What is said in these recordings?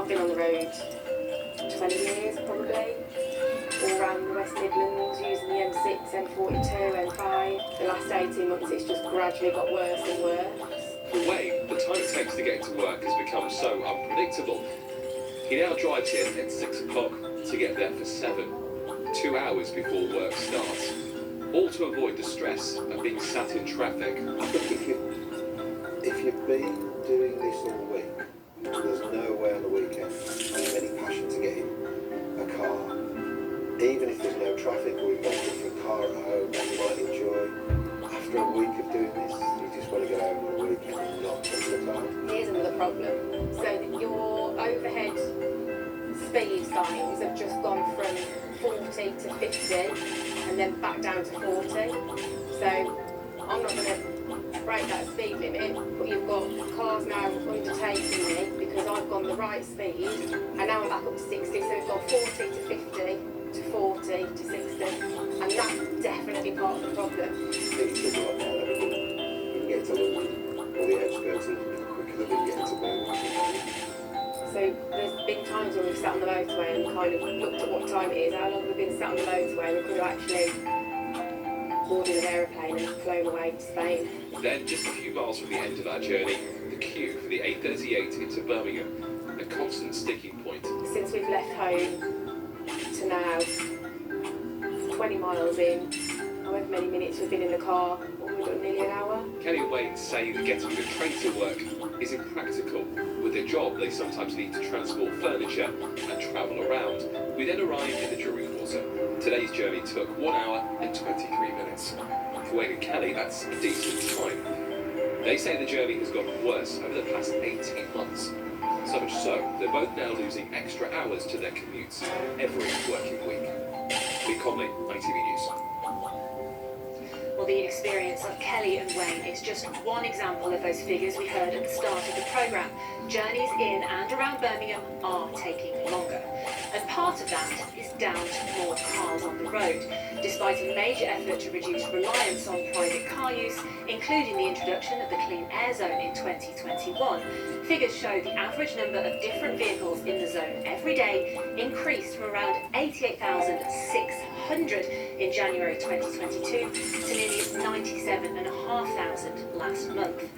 I've been on the road 20 years probably, all around the West Midlands, using the M6, M42, M5. The last 18 months it's just gradually got worse and worse. For Wayne, the time it takes to get into work has become so unpredictable. He now drives in at 6 o'clock to get there for 7, 2 hours before work starts, all to avoid the stress of being sat in traffic. I think if you've been doing this all week, there's no way on the weekend I have any passion to get in a car. Even if there's no traffic or we've got a different car at home that you might enjoy, after a week of doing this, you just want to get home on the weekend and not touch the car. Here's another problem. So your overhead speed signs have just gone from 40 to 50 and then back down to 40. So I'm not going to break that speed limit, but you've got cars now undertaking me because I've gone the right speed and now I'm back up to 60, so we've gone 40 to 50 to 40 to 60, and that's definitely part of the problem. It's just like now that we can get to London or the outskirts a little bit quicker than we get to Birmingham. So there's been times when we've sat on the motorway and kind of looked at what time it is, how long we've been sat on the motorway, and we could have actually boarded an aeroplane and flown away to Spain. Then, just a few miles from the end of our journey, the queue for the A38 into Birmingham, a constant sticking point. Since we've left home to now, 20 miles in, however many minutes we've been in the car, what we've done, nearly an hour. Kelly and Wayne say that getting the train to work is impractical. With their job, they sometimes need to transport furniture and travel around. We then arrived in the jury quarter. Today's journey took 1 hour and 23 minutes. For Wayne and Kelly, that's a decent time. They say the journey has gotten worse over the past 18 months. So much so, they're both now losing extra hours to their commutes every working week. Lee Conley, ITV News. Well, the experience of Kelly and Wayne is just one example of those figures we heard at the start of the programme. Journeys in and around Birmingham are taking longer. And part of that is down to more cars on the road. Despite a major effort to reduce reliance on private car use, including the introduction of the Clean Air Zone in 2021, figures show the average number of different vehicles in the zone every day increased from around 88,600 in January 2022 to nearly 97,500 last month.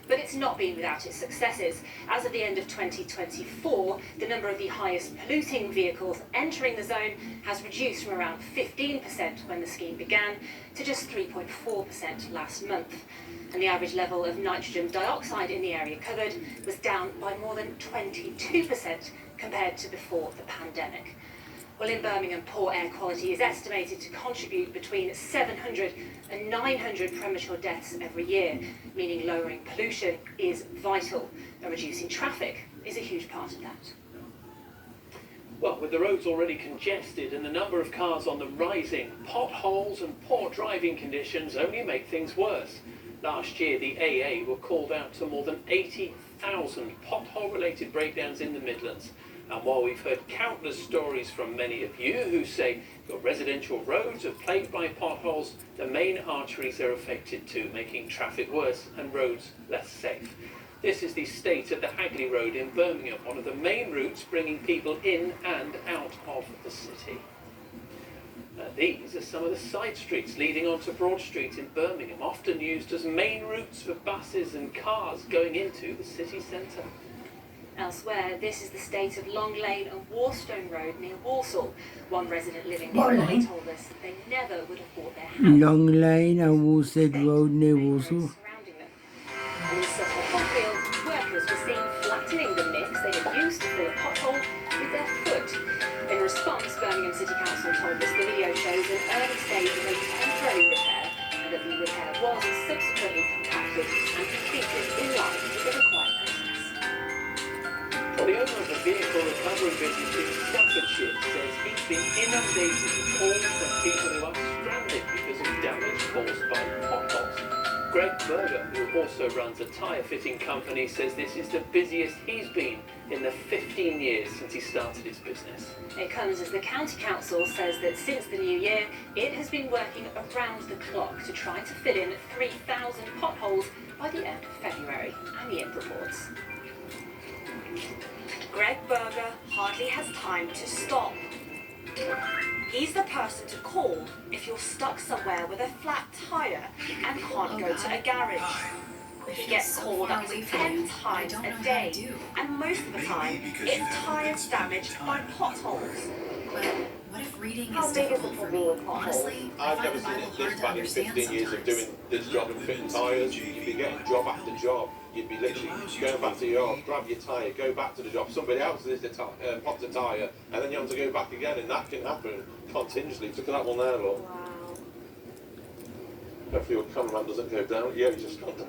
But it's not been without its successes. As of the end of 2024, the number of the highest polluting vehicles entering the zone has reduced from around 15% when the scheme began to just 3.4% last month. And the average level of nitrogen dioxide in the area covered was down by more than 22% compared to before the pandemic. Well, in Birmingham, poor air quality is estimated to contribute between 700 and 900 premature deaths every year, meaning lowering pollution is vital, and reducing traffic is a huge part of that. Well, with the roads already congested and the number of cars on the rising, potholes and poor driving conditions only make things worse. Last year, the AA were called out to more than 80,000 pothole-related breakdowns in the Midlands. And while we've heard countless stories from many of you who say your residential roads are plagued by potholes, the main arteries are affected too, making traffic worse and roads less safe. This is the state of the Hagley Road in Birmingham, one of the main routes bringing people in and out of the city. These are some of the side streets leading onto Broad Street in Birmingham, often used as main routes for buses and cars going into the city centre. Elsewhere, this is the state of Long Lane and Warstone Road near Walsall. One resident living nearby told us that they never would have bought their house. Long Lane and Warstone Road near Walsall. Surrounding them. And in Suffolk Hotfield, workers were seen flattening the mix they had used to fill a pothole with their foot. In response, Birmingham City Council told us the video shows an early stage of a temporary repair and that the repair was subsequently compacted and completed in line with the required process. Well, the owner of the vehicle recovery business in Staffordshire says he's been inundated with calls from people who are stranded because of damage caused by potholes. Greg Berger, who also runs a tyre fitting company, says this is the busiest he's been in the 15 years since he started his business. It comes as the County Council says that since the new year, it has been working around the clock to try to fill in 3,000 potholes by the end of February. Annie reports. Greg Berger hardly has time to stop. He's the person to call if you're stuck somewhere with a flat tyre and can't go to a garage. He gets called up to 10 times a day, and most of the time it's tyres damaged by potholes. What if reading How is big is the difficult for problem me? with potholes? Honestly, I I've find never the seen Bible it hard this to bad in understand 15 years of sometimes. doing this job and fitting tyres. You'd be getting job after job. You'd be literally going back to your yard, grab your tyre, go back to the job. Somebody else is the popped a tyre, and then you have to go back again, and that can happen continuously. Look at that one there, look. Wow. Hopefully your cameraman doesn't go down. Yeah, he's just gone down.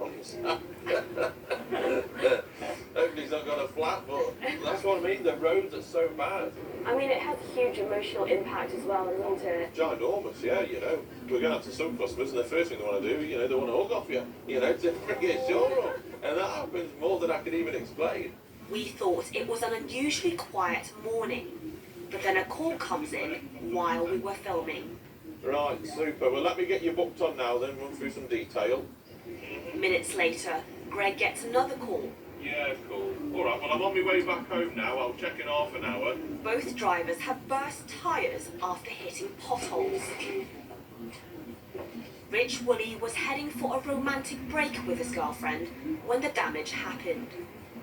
Hopefully he's not got a flat, but that's what I mean. The roads are so bad. I mean, it has a huge emotional impact as well, doesn't it? Ginormous, yeah, you know. We're going out to some customers, and the first thing they want to do, you know, they want to hug off you, you know, to bring your shore up. And that happens more than I could even explain. We thought it was an unusually quiet morning, but then a call comes in while we were filming. Right, super. Well, let me get you booked on now, then run through some detail. Minutes later, Greg gets another call. Yeah, cool. All right, well, I'm on my way back home now. I'll check in half an hour. Both drivers have burst tyres after hitting potholes. Rich Woolley was heading for a romantic break with his girlfriend when the damage happened.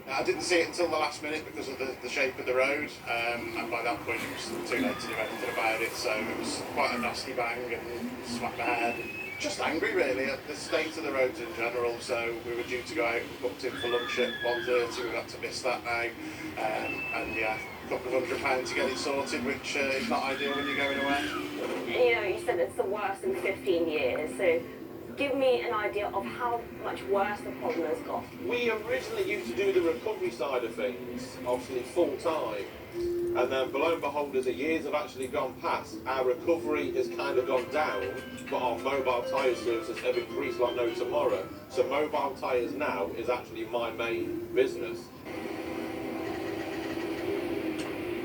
I didn't see it until the last minute because of the shape of the road, and by that point it was too late to do anything about it, so it was quite a nasty bang and smacked my head. Just angry really at the state of the roads in general, so we were due to go out, booked in for lunch at 1:30, we've had to miss that now, and yeah, a couple of £100 to get it sorted, which is not ideal when you're going away. You know, you said it's the worst in 15 years, so give me an idea of how much worse the problem has got. We originally used to do the recovery side of things, obviously full time. And then below and behold, as the years have actually gone past, our recovery has kind of gone down, but our mobile tyre services have increased like no tomorrow. So mobile tyres now is actually my main business.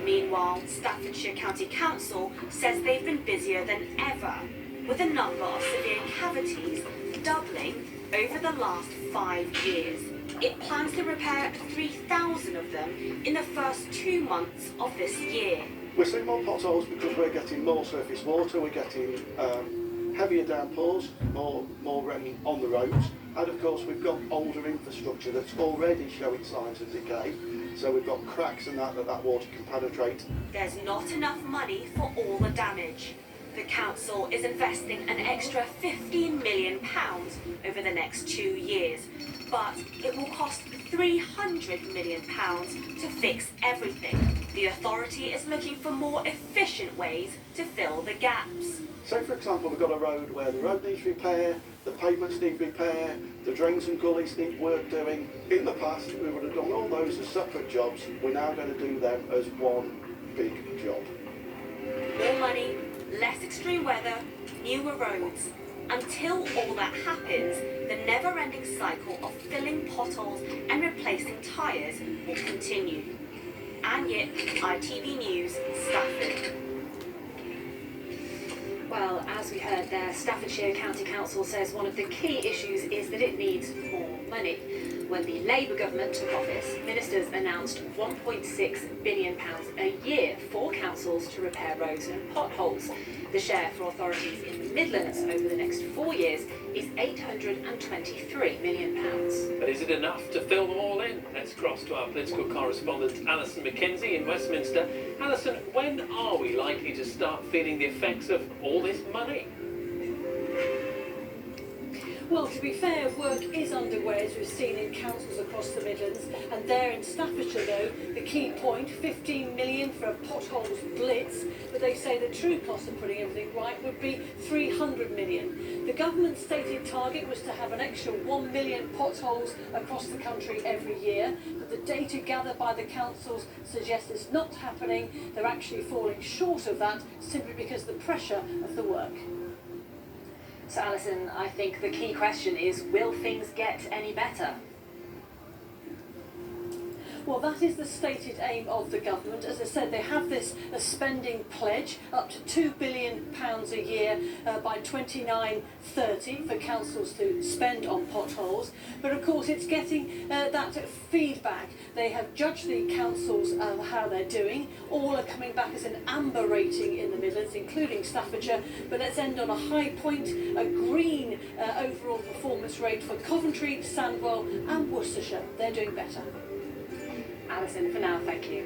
Meanwhile, Staffordshire County Council says they've been busier than ever, with the number of severe cavities doubling over the last 5 years. It plans to repair 3,000 of them in the first 2 months of this year. We're seeing more potholes because we're getting more surface water, we're getting heavier downpours, more rain on the roads, and of course we've got older infrastructure that's already showing signs of decay, so we've got cracks and that water can penetrate. There's not enough money for all the damage. The council is investing an extra £15 million over the next 2 years, but it will cost £300 million to fix everything. The authority is looking for more efficient ways to fill the gaps. So for example, we've got a road where the road needs repair, the pavements need repair, the drains and gullies need work doing. In the past, we would have done all those as separate jobs. We're now going to do them as one big job. More money, less extreme weather, newer roads. Until all that happens, the never-ending cycle of filling potholes and replacing tyres will continue. And yet, ITV News, Stafford. Well, as we heard there, Staffordshire County Council says one of the key issues is that it needs more money. When the Labour government took office, ministers announced £1.6 billion a year for councils to repair roads and potholes. The share for authorities in the Midlands over the next 4 years is £823 million. But is it enough to fill them all in? Let's cross to our political correspondent Alison McKenzie in Westminster. Alison, when are we likely to start feeling the effects of all this money? Well, to be fair, work is underway, as we've seen in councils across the Midlands. And there in Staffordshire, though, the key point, 15 million for a potholes blitz. But they say the true cost of putting everything right would be 300 million. The government's stated target was to have an extra 1 million potholes across the country every year. But the data gathered by the councils suggests it's not happening. They're actually falling short of that simply because of the pressure of the work. So Alison, I think the key question is, will things get any better? Well, that is the stated aim of the government. As I said, they have this spending pledge up to £2 billion a year by 29/30 for councils to spend on potholes. But of course, it's getting that feedback. They have judged the councils how they're doing. All are coming back as an amber rating in the Midlands, including Staffordshire. But let's end on a high point, a green overall performance rate for Coventry, Sandwell and Worcestershire. They're doing better. Alison, for now, thank you.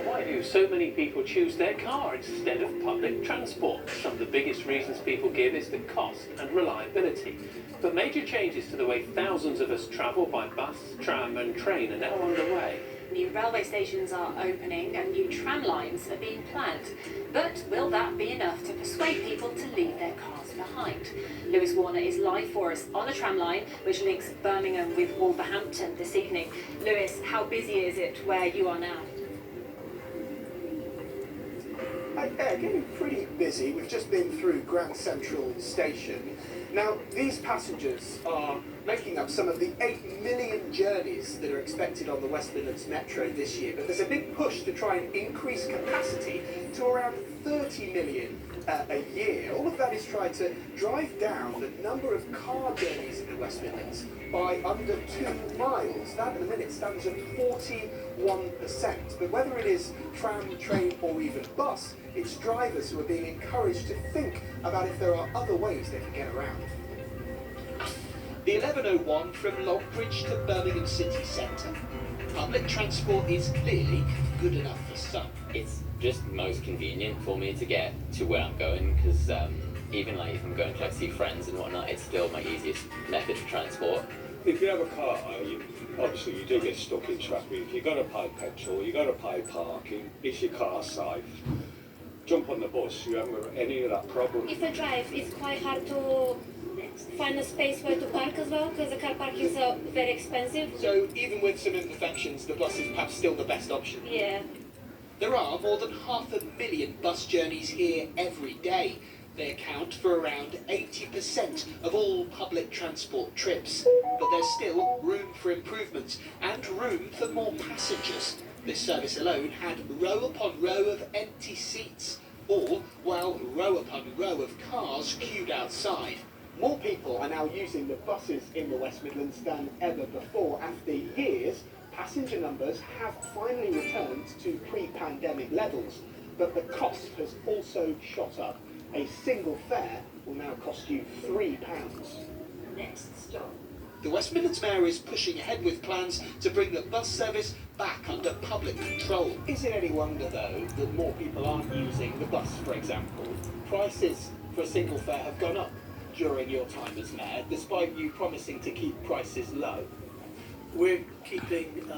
Why do so many people choose their car instead of public transport? Some of the biggest reasons people give is the cost and reliability. But major changes to the way thousands of us travel by bus, tram and train are now underway. New railway stations are opening and new tram lines are being planned. But will that be enough to persuade people to leave their cars behind? Lewis Warner is live for us on a tram line which links Birmingham with Wolverhampton this evening. Lewis, how busy is it where you are now? Getting pretty busy. We've just been through Grand Central Station. Now, these passengers are making up some of the 8 million journeys that are expected on the West Midlands Metro this year. But there's a big push to try and increase capacity to around 30 million a year. All of that is trying to drive down the number of car journeys in the West Midlands by under 2 miles. That at the minute stands at 41%. But whether it is tram, train or even bus, it's drivers who are being encouraged to think about if there are other ways they can get around. The 1101 from Longbridge to Birmingham city centre. Public transport is clearly good enough for some. It's just most convenient for me to get to where I'm going, because even like if I'm going to like see friends and whatnot, it's still my easiest method of transport. If you have a car, obviously you do get stuck in traffic. You've got to pay petrol, you've got to pay parking. Is your car safe? Jump on the bus, you haven't got any of that problem. If I drive, it's quite hard to find a space where to park as well, because the car parking is very expensive. So even with some imperfections, the bus is perhaps still the best option. Yeah. There are more than 500,000 bus journeys here every day. They account for around 80% of all public transport trips. But there's still room for improvements and room for more passengers. This service alone had row upon row of empty seats, all while row upon row of cars queued outside. More people are now using the buses in the West Midlands than ever before. After years, passenger numbers have finally returned to pre-pandemic levels, but the cost has also shot up. A single fare will now cost you £3. Next stop. The West Midlands Mayor is pushing ahead with plans to bring the bus service back under public control. Is it any wonder, though, that more people aren't using the bus, for example? Prices for a single fare have gone up during your time as Mayor, despite you promising to keep prices low. We're keeping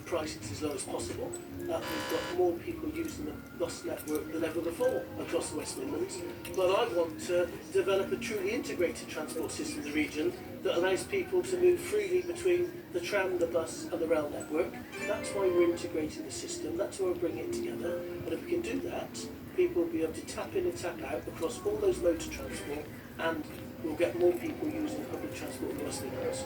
prices as low as possible. We've got more people using the bus network than ever before across the West Midlands. But I want to develop a truly integrated transport system in the region that allows people to move freely between the tram, the bus and the rail network. That's why we're integrating the system. That's why we're bringing it together. And if we can do that, people will be able to tap in and tap out across all those modes of transport, and we'll get more people using public transport in the West Midlands.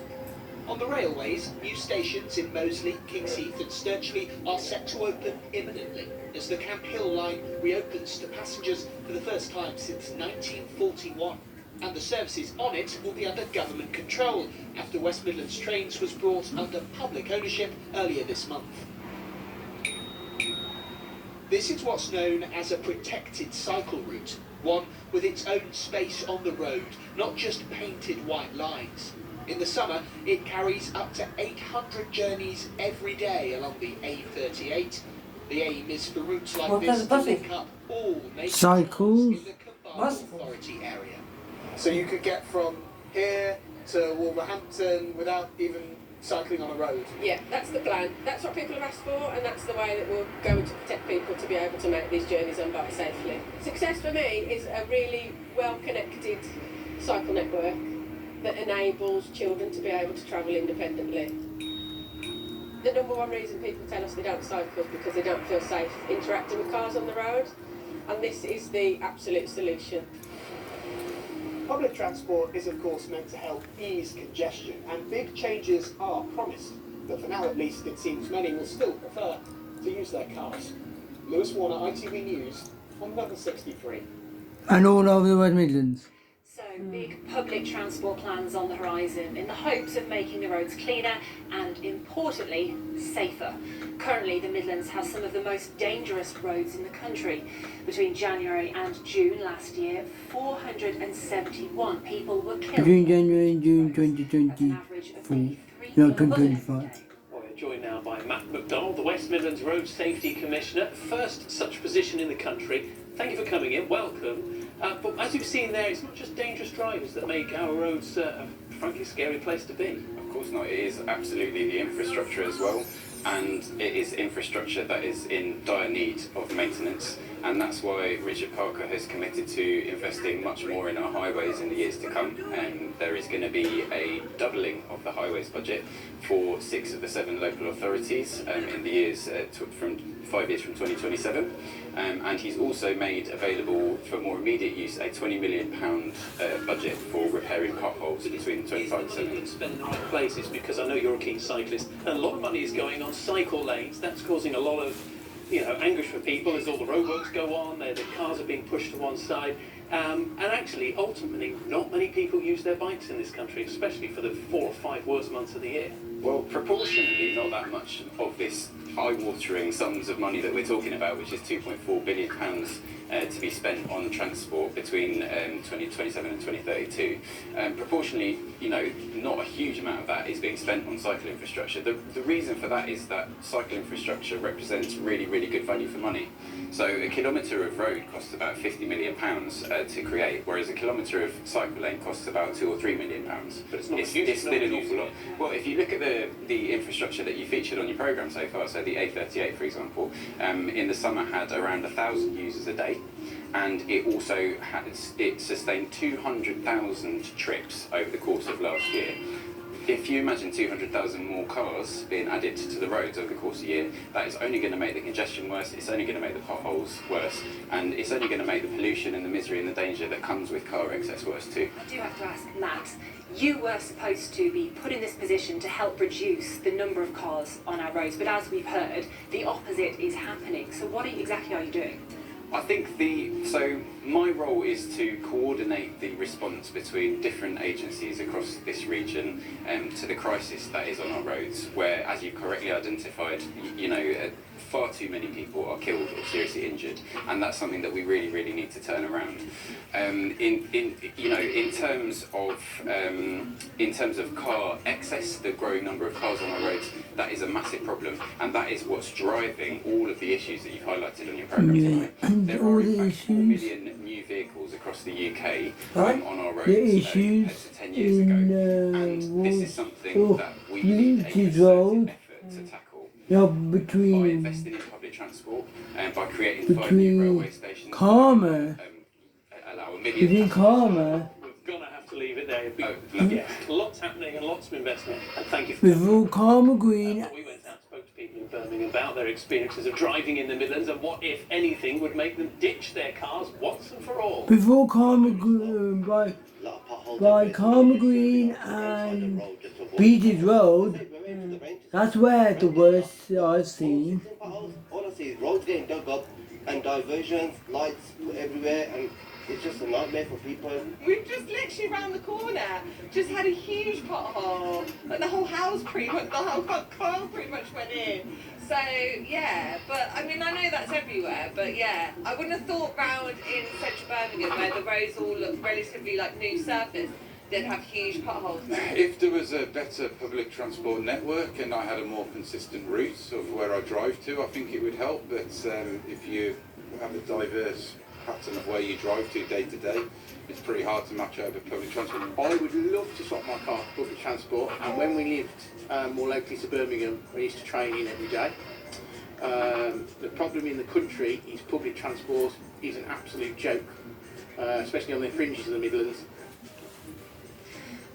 On the railways, new stations in Moseley, Kingsheath and Sturchley are set to open imminently as the Camp Hill line reopens to passengers for the first time since 1941. And the services on it will be under government control after West Midlands Trains was brought under public ownership earlier this month. This is what's known as a protected cycle route, one with its own space on the road, not just painted white lines. In the summer, it carries up to 800 journeys every day along the A38. The aim is for routes like this to link up all major Cycles. in the combined authority area. So you could get from here to Wolverhampton without even cycling on a road? Yeah, that's the plan. That's what people have asked for, and that's the way that we're going to protect people to be able to make these journeys on bike safely. Success for me is a really well-connected cycle network that enables children to be able to travel independently. The number one reason people tell us they don't cycle is because they don't feel safe interacting with cars on the road, and this is the absolute solution. Public transport is of course meant to help ease congestion, and big changes are promised, but for now at least it seems many will still prefer to use their cars. Lewis Warner, ITV News, on level 63. And all over the West Midlands. So, big public transport plans on the horizon in the hopes of making the roads cleaner and, importantly, safer. Currently, the Midlands has some of the most dangerous roads in the country. Between January and June last year, 471 people were killed. Between January and June 2024. No, 2025. We're joined now by Matt McDonald, the West Midlands Road Safety Commissioner. First such position in the country. Thank you for coming in. Welcome. But as you've seen there, it's not just dangerous drivers that make our roads a frankly scary place to be. Of course not. It is absolutely the infrastructure as well. And it is infrastructure that is in dire need of maintenance, and that's why Richard Parker has committed to investing much more in our highways in the years to come. And there is going to be a doubling of the highways budget for 6 of the 7 local authorities in the years from 5 years from 2027. And he's also made available for more immediate use a £20 million budget for repairing potholes between 25 and 7. Spent in the right places, because I know you're a keen cyclist, and a lot of money is going on cycle lanes. That's causing a lot of, anguish for people as all the roadworks go on. The cars are being pushed to one side. And actually, ultimately, not many people use their bikes in this country, especially for the 4 or 5 worst months of the year. Well, proportionally, not that much of this eye-watering sums of money that we're talking about, which is £2.4 billion to be spent on transport between 2027 and 2032. Proportionally, not a huge amount of that is being spent on cycle infrastructure. The reason for that is that cycle infrastructure represents really, really good value for money. So a kilometre of road costs about £50 million to create, whereas a kilometre of cycle lane costs about £2 or $3 million. But it's not It's still an awful lot. Well, if you look at the infrastructure that you featured on your programme so far, so the A38, for example, in the summer had around 1,000 users a day, and it also sustained 200,000 trips over the course of last year. If you imagine 200,000 more cars being added to the roads over the course of a year, that is only going to make the congestion worse, it's only going to make the potholes worse, and it's only going to make the pollution and the misery and the danger that comes with car excess worse too. I do have to ask, Matt, you were supposed to be put in this position to help reduce the number of cars on our roads, but as we've heard, the opposite is happening. So what exactly are you doing? I think so my role is to coordinate the response between different agencies across this region to the crisis that is on our roads, where, as you correctly identified, far too many people are killed or seriously injured, and that's something that we really, really need to turn around. In terms of car excess, the growing number of cars on our roads, that is a massive problem, and that is what's driving all of the issues that you've highlighted on your programme tonight. There are in fact 4 million new vehicles across the UK on our roads compared to 10 years ago, and this is something that we need a concerted effort to tackle by investing in public transport and by creating 5 new railway stations. Karma. Allow a million Between Karma. We're going to have to leave it there. Yes, lots happening and lots of investment. And thank you for Before Karma Green. We went out and spoke to people in Birmingham about their experiences of driving in the Midlands and what, if anything, would make them ditch their cars once and for all. Before Karma Green, by Karma Green and Beatties Road, that's where the worst I've seen. All I see is roads getting dug up and diversions, lights everywhere, and it's just a nightmare for people. We've just literally around the corner just had a huge pothole. Like the whole house pretty much, the whole car pretty much went in. So yeah, but I mean I know that's everywhere, but yeah, I wouldn't have thought round in central Birmingham where the roads all look relatively like new surface, they'd have huge potholes. If there was a better public transport network and I had a more consistent route of where I drive to, I think it would help. But if you have a diverse pattern of where you drive to day, it's pretty hard to match over public transport. I would love to swap my car for public transport, and when we lived more locally to Birmingham, I used to train in every day. The problem in the country is public transport is an absolute joke, especially on the fringes of the Midlands.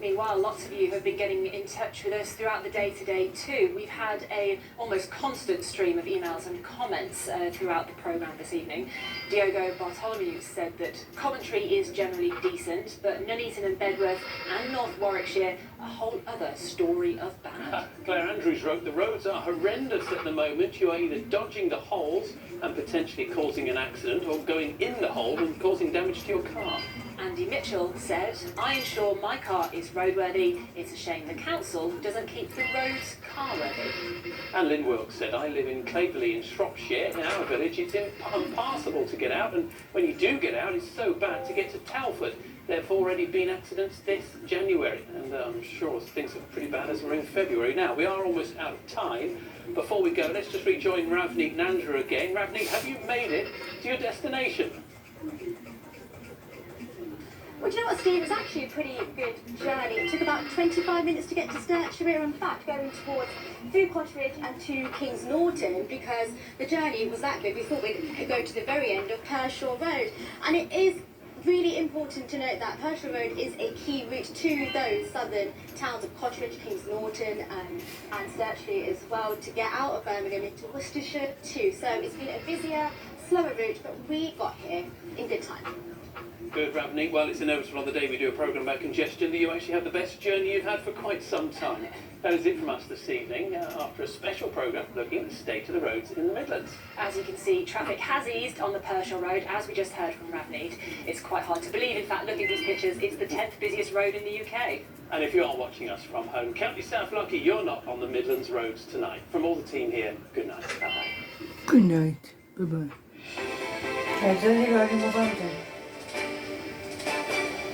Meanwhile, lots of you have been getting in touch with us throughout the day today too. We've had an almost constant stream of emails and comments throughout the programme this evening. Diogo Bartholomew said that Coventry is generally decent, but Nuneaton and Bedworth and North Warwickshire, a whole other story of bad. Claire Andrews wrote, the roads are horrendous at the moment. You are either dodging the holes and potentially causing an accident, or going in the hole and causing damage to your car. Andy Mitchell said, "I ensure my car is roadworthy. It's a shame the council doesn't keep the roads car-worthy." And Lynn Wilkes said, "I live in Claverley in Shropshire. In our village, it's impassable to get out, and when you do get out, it's so bad to get to Telford. There have already been accidents this January, and I'm sure things are pretty bad as we're in February. Now, we are almost out of time. Before we go, let's just rejoin Ravneet and Andrew again. Ravneet, have you made it to your destination? Well, do you know what, Steve? It was actually a pretty good journey. It took about 25 minutes to get to Sturtshire, in fact, going towards through Cotteridge and to Kings Norton, because the journey was that good. We thought we'd go to the very end of Pershore Road. And it is really important to note that Pershore Road is a key route to those southern towns of Cotteridge, Kings Norton and Sturtshire as well, to get out of Birmingham into Worcestershire too. So it's been a busier, slower route, but we got here in good time. Good, Ravneet. Well, it's inevitable on the day we do a programme about congestion that you actually have the best journey you've had for quite some time. That is it from us this evening, after a special programme looking at the state of the roads in the Midlands. As you can see, traffic has eased on the Pershore Road, as we just heard from Ravneet. It's quite hard to believe, in fact, looking at these pictures, it's the 10th busiest road in the UK. And if you are watching us from home, count yourself lucky you're not on the Midlands roads tonight. From all the team here, good night. Bye-bye. Good night. Bye-bye.